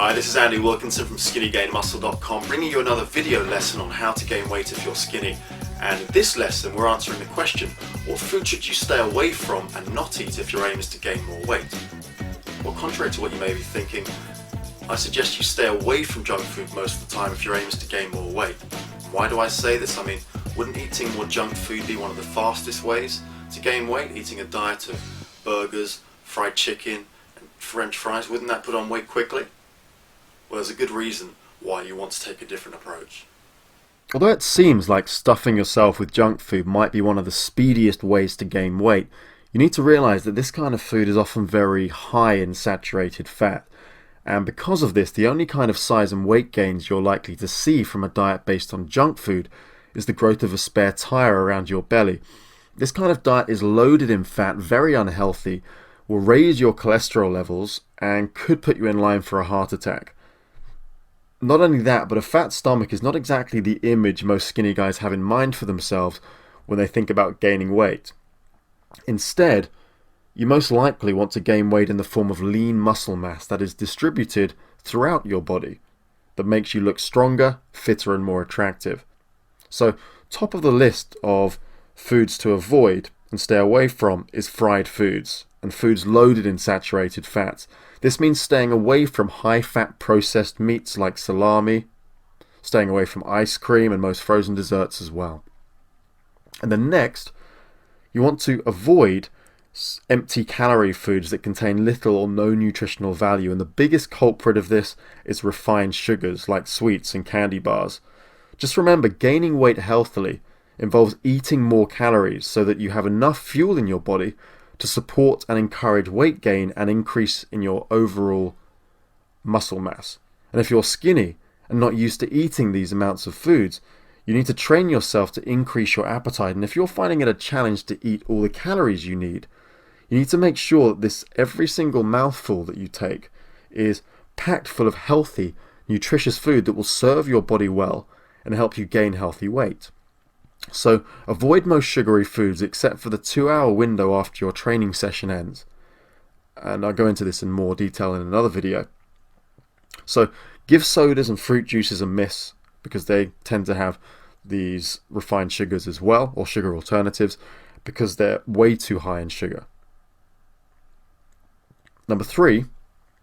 Hi, this is Andy Wilkinson from SkinnyGainMuscle.com, bringing you another video lesson on how to gain weight if you're skinny. And in this lesson we're answering the question, what food should you stay away from and not eat if your aim is to gain more weight? Well, contrary to what you may be thinking, I suggest you stay away from junk food most of the time if your aim is to gain more weight. Why do I say this? I mean, wouldn't eating more junk food be one of the fastest ways to gain weight? Eating a diet of burgers, fried chicken, and French fries, wouldn't that put on weight quickly? Well, there's a good reason why you want to take a different approach. Although it seems like stuffing yourself with junk food might be one of the speediest ways to gain weight, you need to realize that this kind of food is often very high in saturated fat. And because of this, the only kind of size and weight gains you're likely to see from a diet based on junk food is the growth of a spare tire around your belly. This kind of diet is loaded in fat, very unhealthy, will raise your cholesterol levels, and could put you in line for a heart attack. Not only that, but a fat stomach is not exactly the image most skinny guys have in mind for themselves when they think about gaining weight. Instead, you most likely want to gain weight in the form of lean muscle mass that is distributed throughout your body, that makes you look stronger, fitter, and more attractive. So, top of the list of foods to avoid and stay away from is fried foods and foods loaded in saturated fats. This means staying away from high-fat processed meats like salami, staying away from ice cream and most frozen desserts as well. And then next, you want to avoid empty calorie foods that contain little or no nutritional value, and the biggest culprit of this is refined sugars like sweets and candy bars. Just remember, gaining weight healthily involves eating more calories so that you have enough fuel in your body to support and encourage weight gain and increase in your overall muscle mass. And if you're skinny and not used to eating these amounts of foods, you need to train yourself to increase your appetite. And if you're finding it a challenge to eat all the calories you need to make sure that every single mouthful that you take is packed full of healthy, nutritious food that will serve your body well and help you gain healthy weight. So avoid most sugary foods except for the 2-hour window after your training session ends. And I'll go into this in more detail in another video. So give sodas and fruit juices a miss because they tend to have these refined sugars as well, or sugar alternatives, because they're way too high in sugar. Number 3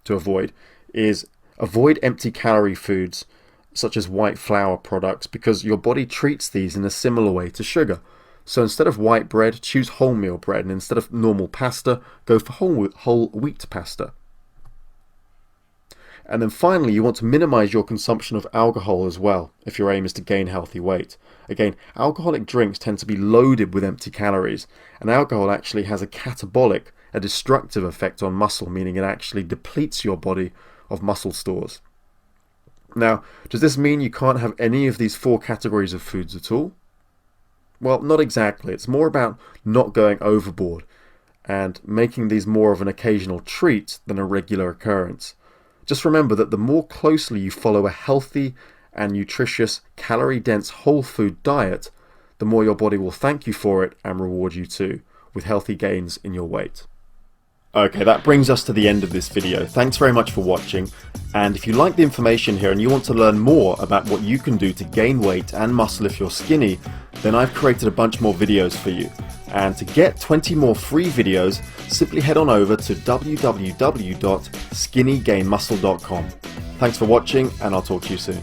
to avoid is avoid empty calorie foods such as white flour products, because your body treats these in a similar way to sugar. So instead of white bread, choose wholemeal bread, and instead of normal pasta, go for whole wheat pasta. And then finally, you want to minimize your consumption of alcohol as well if your aim is to gain healthy weight. Again, alcoholic drinks tend to be loaded with empty calories, and alcohol actually has a catabolic, a destructive effect on muscle, meaning it actually depletes your body of muscle stores. Now, does this mean you can't have any of these 4 categories of foods at all? Well, not exactly. It's more about not going overboard and making these more of an occasional treat than a regular occurrence. Just remember that the more closely you follow a healthy and nutritious, calorie-dense whole food diet, the more your body will thank you for it and reward you too, with healthy gains in your weight. Okay, that brings us to the end of this video. Thanks very much for watching, and if you like the information here and you want to learn more about what you can do to gain weight and muscle if you're skinny, then I've created a bunch more videos for you. And to get 20 more free videos, simply head on over to www.skinnygainmuscle.com. Thanks for watching, and I'll talk to you soon.